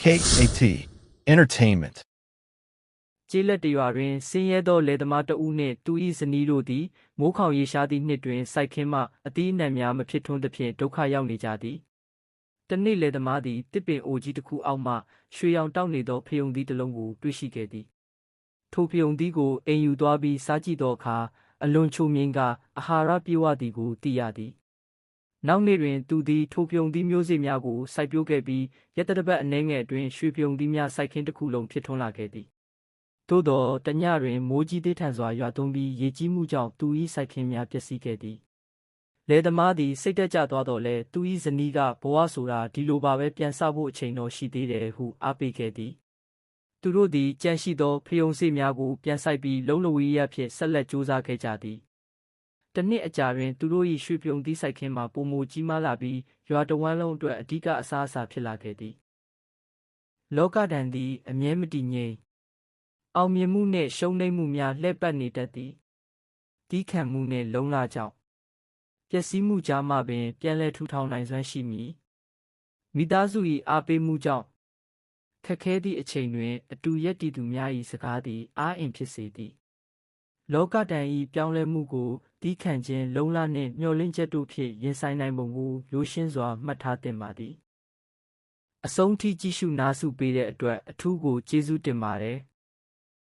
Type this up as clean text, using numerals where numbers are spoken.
KAT Entertainment ကျေးလက်တရွာတွင်ဆင်းရဲသောလယ်သမားတဦးနှင့်သူ၏ဇနီးတို့သည်မိုးခေါင်ရေရှားသည့်နှစ်တွင်စိုက်ခင်းမှအသီးအနှံများမဖြစ်ထွန်းသဖြင့်ဒုက္ခရောက်နေကြသည်။တနေ့လယ်သမားသည်တစ်ပင်အိုကြီးတစ်ခုအောက်မှရွှေရောင်တောက်နေသောဖယုံသီးတစ်လုံးကိုတွေ့ရှိခဲ့သည်။ထိုဖယုံသီးကိုအိမ်ယူသွားပြီးစားကြည့်သောအခါအလွန်ချိုမြိန်ကာအာဟာရပြည့်ဝသည်ကိုသိရသည်။နောက်နေ့တွင်သူသည်ထိုဖယုံသီးမျိုးစေ့များကိုစိုက်ပျိုးခဲ့ပြီးရက်သတ္တပတ်အနည်းငယ်အတွင်းရွှေဖယုံသီးများစိုက်ခင်းတစ်ခုလုံးဖြစ်ထွန်းလာခဲ့သည်။သို့သောတညတွင်မိုးကြီးသေးထန်စွာရွာသွန်းပြီးရေကြီးမှုကြောင့်သူ၏စိုက်ခင်းများပျက်စီးခဲ့သည်။လယ်သမားသည်စိတ်တက်ကြသွားတော့လဲသူ၏ဇနီးကဘဝဆိုတာဒီလိုပါပဲပြန်ဆဖို့အချိန်တော်ရှိသေးတယ်ဟုအားပေးခဲ့သည်။သူတို့သည်ကြန့်ရှိသောဖယုံစေ့များကိုပြန်စိုက်ပြီးလုံးလဝီရဖြင့်ဆက်လက်ကြိုးစားခဲ့ကြသည်။တစ်နှစ်အကြာတွင်သူတို့၏ရွှေဖယုံသီးစိုက်ခင်းမှာပိုမိုကြီးမားလာပြီးရွာတစ်ဝန်းလုံးအတွက်အဓိကအစားအစာဖြစ်လာခဲ့သည်။လောကဓာတ်သည်အမြဲမတည်ငြိမ်အောင်မြင်မှုနှင့်ရှုံးနိမ့်မှုများလှည့်ပတ်နေတတ်သည်။တီးခံမှုနှင့်လုံလကြောင့်ပျက်စီးမှုကြားမှပင်ပြန်လည်ထူထောင်နိုင်စွမ်းရှိမည်။မိသားစု၏အားပေးမှုကြောင့်ခက်ခဲသည့်အချိန်တွင်အတူရပ်တည်သူများ၏စကားသည်အားအင်ဖြစ်စေသည်။လောကဓာတ်၏ပြောင်းလဲမှုကိုတီးခံခြင်းလုံလနှင့်မျှော်လင့်ချက်တို့ဖြင့်ရင်ဆိုင်နိုင်ပုံကိုရိုးရှင်းစွာမှတ်ထားသင့်ပါသည်။အဆုံးထိကြည့်ရှုနားဆူပေးတဲ့အတွက်အထူးကိုကျေးဇူးတင်ပါတယ်။